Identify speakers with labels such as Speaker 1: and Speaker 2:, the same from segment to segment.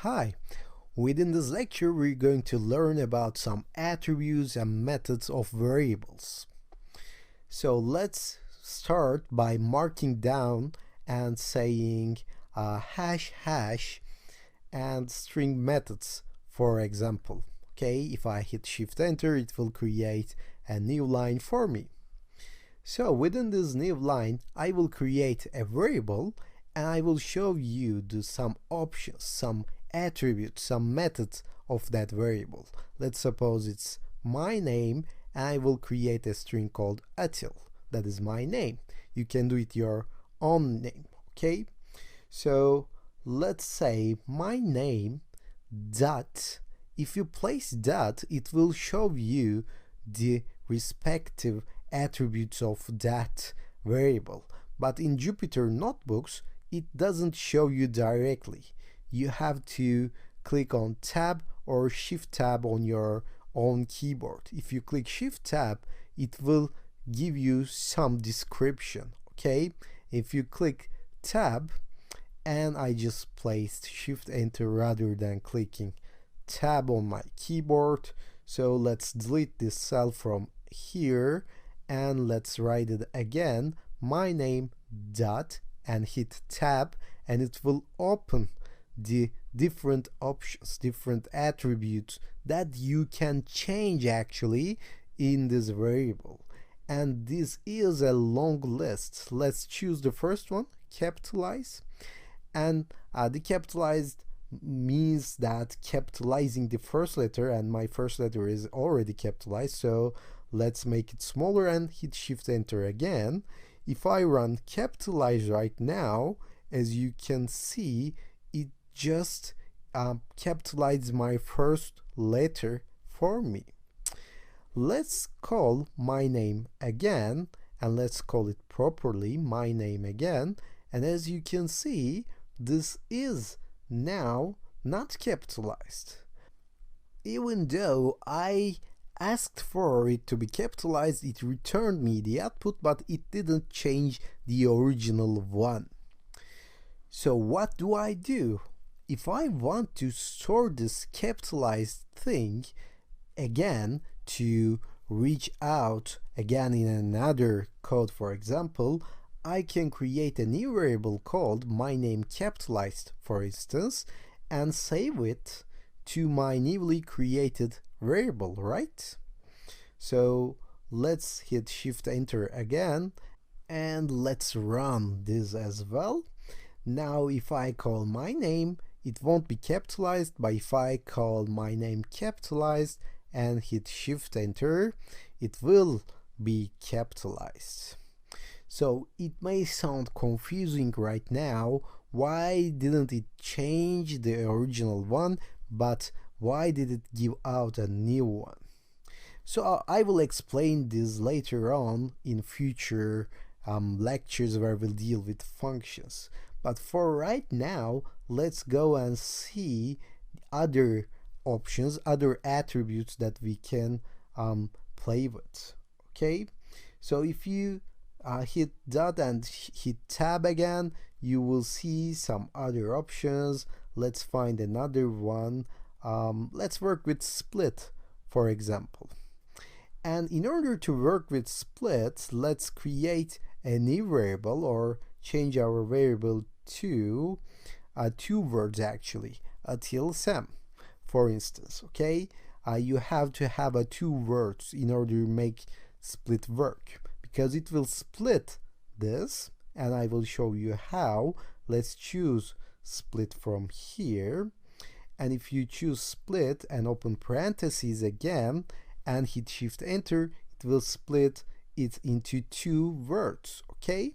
Speaker 1: Hi, within this lecture we're going to learn about some attributes and methods of variables. So let's start by marking down and saying hash hash and string methods, for example. Okay, if I hit shift enter it will create a new line for me. So within this new line I will create a variable and I will show you some options, some attributes, some methods of that variable. Let's suppose it's my name and I will create a string called Atil. That is my name. You can do it your own name, okay? So let's say my name dot. If you place dot, it will show you the respective attributes of that variable. But in Jupyter Notebooks, it doesn't show you directly. You have to click on tab or shift tab on your own keyboard. If you click shift tab, it will give you some description, okay? If you click tab, and I just placed shift enter rather than clicking tab on my keyboard, so let's delete this cell from here and let's write it again, my name dot, and hit tab, and it will open the different options, different attributes that you can change actually in this variable. And this is a long list. Let's choose the first one, capitalize. And the capitalized means that capitalizing the first letter, and my first letter is already capitalized, so let's make it smaller and hit shift enter again. If I run capitalize right now, as you can see, it just capitalized my first letter for me. Let's call my name again, and let's call it properly, my name again, and as you can see, this is now not capitalized. Even though I asked for it to be capitalized, it returned me the output, but it didn't change the original one. So what do I do? If I want to store this capitalized thing again to reach out again in another code, for example, I can create a new variable called my name capitalized, for instance, and save it to my newly created variable, right? So let's hit shift enter again and let's run this as well. Now if I call my name, it won't be capitalized, but if I call my name capitalized and hit shift enter, it will be capitalized. So it may sound confusing right now. Why didn't it change the original one, but why did it give out a new one? So I will explain this later on in future lectures where we'll deal with functions. But for right now, let's go and see other options, other attributes that we can play with. Okay, so if you hit dot and hit tab again, you will see some other options. Let's find another one. Let's work with split, for example. And in order to work with split, let's create a new variable or change our variable to two words actually, Atil Sam, for instance. Okay, you have to have two words in order to make split work, because it will split this, and I will show you how. Let's choose split from here, and if you choose split and open parentheses again and hit shift enter, it will split it into two words, okay?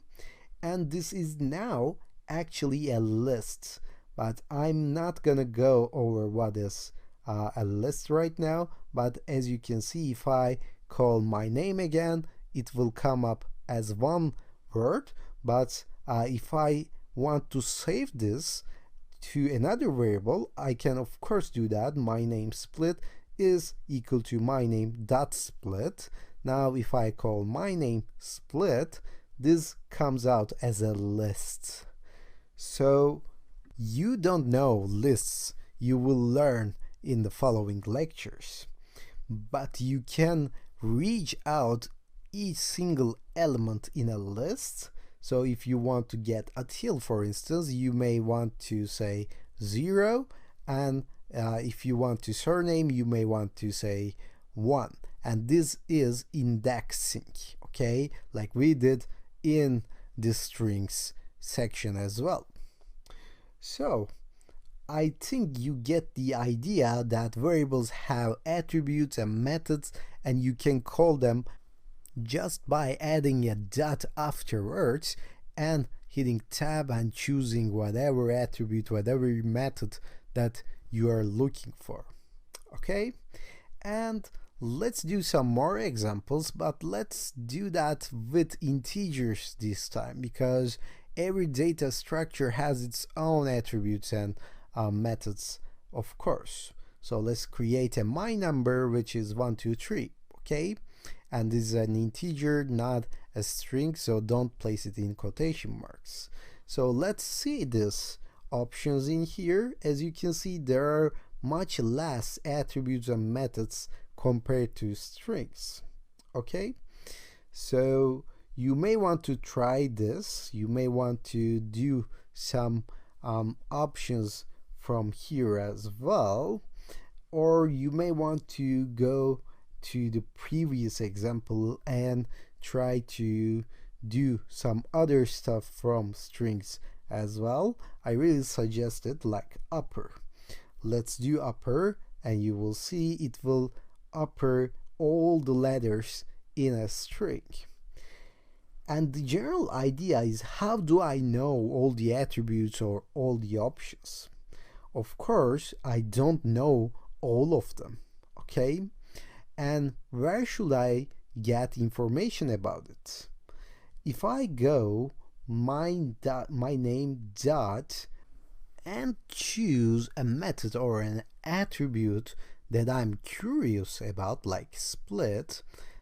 Speaker 1: And this is now actually a list, but I'm not gonna go over what is a list right now. But as you can see, if I call my name again, it will come up as one word. But if I want to save this to another variable, I can of course do that. My name split is equal to my name dot split. Now if I call my name split, this comes out as a list. So you don't know lists, you will learn in the following lectures. But you can reach out each single element in a list. So if you want to get Atil, for instance, you may want to say 0, and if you want to surname, you may want to say 1. And this is indexing, okay, like we did in the strings section as well. So I think you get the idea that variables have attributes and methods, and you can call them just by adding a dot afterwards and hitting tab and choosing whatever attribute, whatever method that you are looking for. Okay, and let's do some more examples, but let's do that with integers this time, because every data structure has its own attributes and methods, of course. So let's create a my number, which is 1, 2, 3. Okay, and this is an integer, not a string, so don't place it in quotation marks. So let's see this options in here. As you can see, there are much less attributes and methods compared to strings. Okay, so you may want to try this. You may want to do some options from here as well, or you may want to go to the previous example and try to do some other stuff from strings as well. I really suggest it, like upper. Let's do upper, and you will see it will upper all the letters in a string. And the general idea is, how do I know all the attributes or all the options? Of course, I don't know all of them, okay? And where should I get information about it? If I go my name dot and choose a method or an attribute that I'm curious about, like split,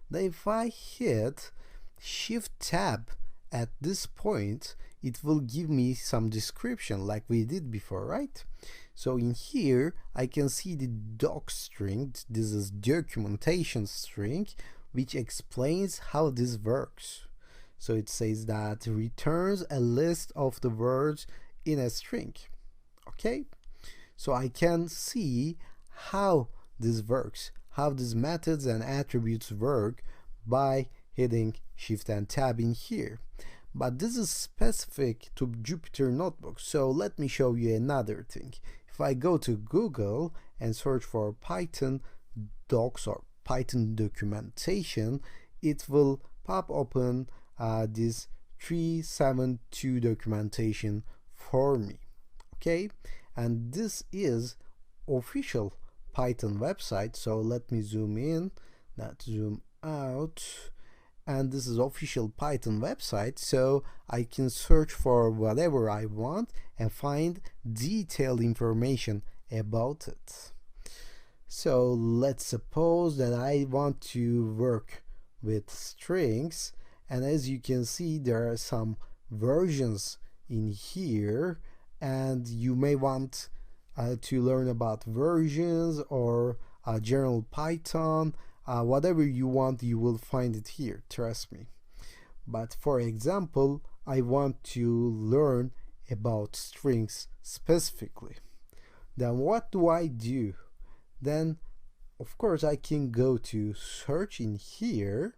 Speaker 1: then if I hit Shift Tab at this point, it will give me some description like we did before, right? So in here I can see the doc string. This is documentation string, which explains how this works. So it says that returns a list of the words in a string. Okay, so I can see how this works, how these methods and attributes work by hitting Shift and Tab in here. But this is specific to Jupyter Notebook, so let me show you another thing. If I go to Google and search for Python docs or Python documentation, it will pop open this 372 documentation for me. Okay, and this is official Python website. So let me zoom in, not zoom out. And this is official Python website, so I can search for whatever I want and find detailed information about it. So let's suppose that I want to work with strings, and as you can see, there are some versions in here, and you may want to learn about versions or general Python. Whatever you want, you will find it here, trust me. But for example, I want to learn about strings specifically. Then what do I do? Then, of course, I can go to search in here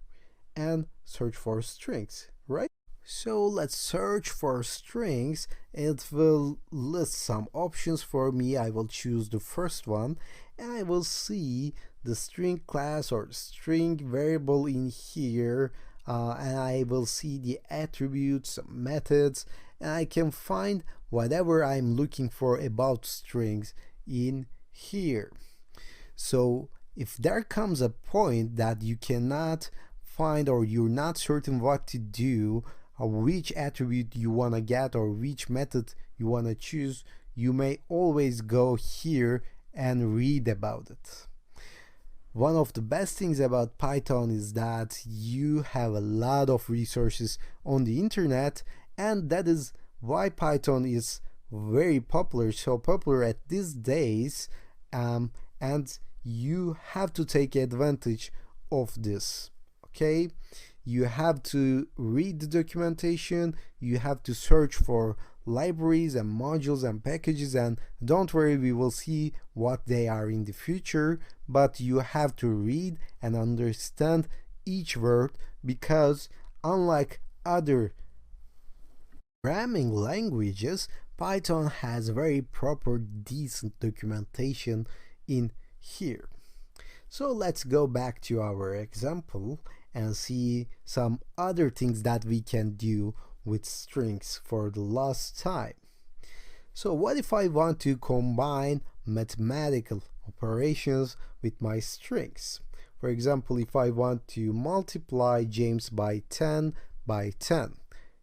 Speaker 1: and search for strings, right? So let's search for strings. It will list some options for me. I will choose the first one, and I will see the string class or string variable in here, and I will see the attributes, methods, and I can find whatever I'm looking for about strings in here. So if there comes a point that you cannot find, or you're not certain what to do, or which attribute you want to get or which method you want to choose, you may always go here and read about it. One of the best things about Python is that you have a lot of resources on the internet, and that is why Python is very popular, so popular at these days, and you have to take advantage of this. Okay, you have to read the documentation, you have to search for libraries and modules and packages, and don't worry, we will see what they are in the future, but you have to read and understand each word, because unlike other programming languages, Python has very proper, decent documentation in here. So let's go back to our example and see some other things that we can do with strings for the last time. So what if I want to combine mathematical operations with my strings? For example, if I want to multiply James by 10 by 10,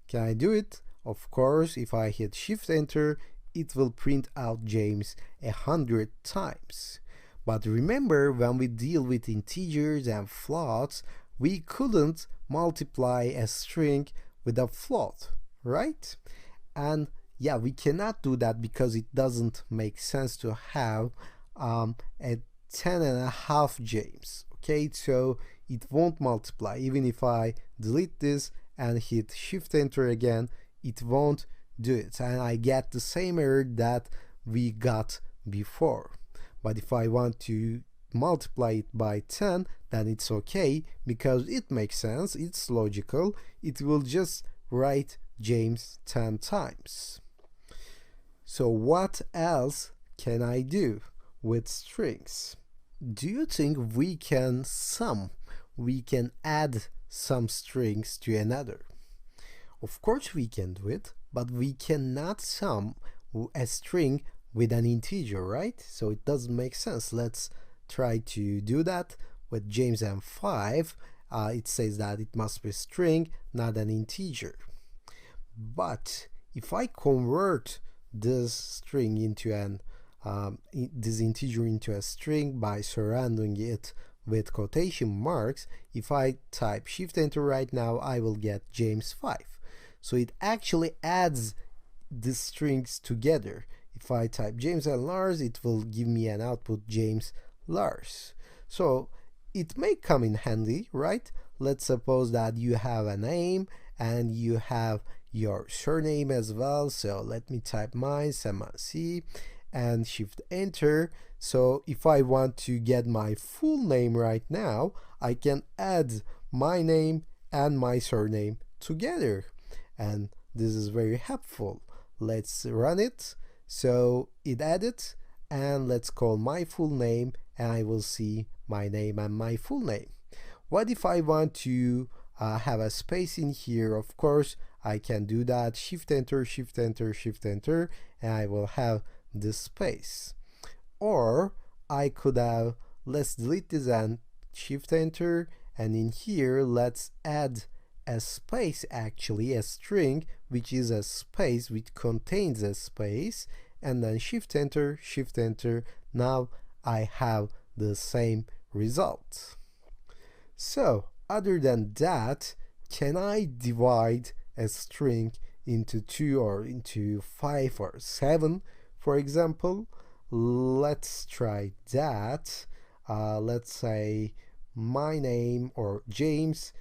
Speaker 1: can I do it? Of course, if I hit Shift Enter, it will print out James 100 times. But remember, when we deal with integers and floats, we couldn't multiply a string with a float, right? And yeah, we cannot do that because it doesn't make sense to have a 10.5 James. Okay, so it won't multiply. Even if I delete this and hit Shift Enter again, it won't do it, and I get the same error that we got before. But if I want to multiply it by 10, then it's okay, because it makes sense, it's logical. It will just write James 10 times. So what else can I do with strings? Do you think we can sum? We can add some strings to another? Of course we can do it, but we cannot sum a string with an integer, right? So it doesn't make sense. Let's try to do that with James and 5. It says that it must be a string, not an integer. But if I convert this string into this integer into a string by surrounding it with quotation marks, if I type Shift Enter right now, I will get James 5. So it actually adds the strings together. If I type James and Lars, it will give me an output James Lars. So it may come in handy, right? Let's suppose that you have a name and you have your surname as well. So let me type mine, C, and Shift Enter. So if I want to get my full name right now, I can add my name and my surname together. And this is very helpful. Let's run it. So it added, and let's call my full name, and I will see my name and my full name. What if I want to have a space in here? Of course, I can do that. Shift Enter, Shift Enter, Shift Enter, and I will have this space. Or I could have, let's delete this and Shift Enter, and in here let's add a space, actually a string, which is a space which contains a space, and then Shift Enter, Shift Enter. Now I have the same result. So other than that, can I divide a string into 2 or into 5 or 7, for example? Let's try that. Let's say my name or James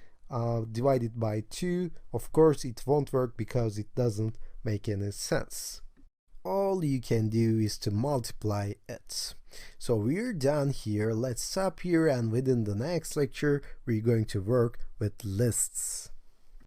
Speaker 1: divided by 2. Of course it won't work because it doesn't make any sense. All you can do is to multiply it. So we're done here. Let's stop here, and within the next lecture we're going to work with lists.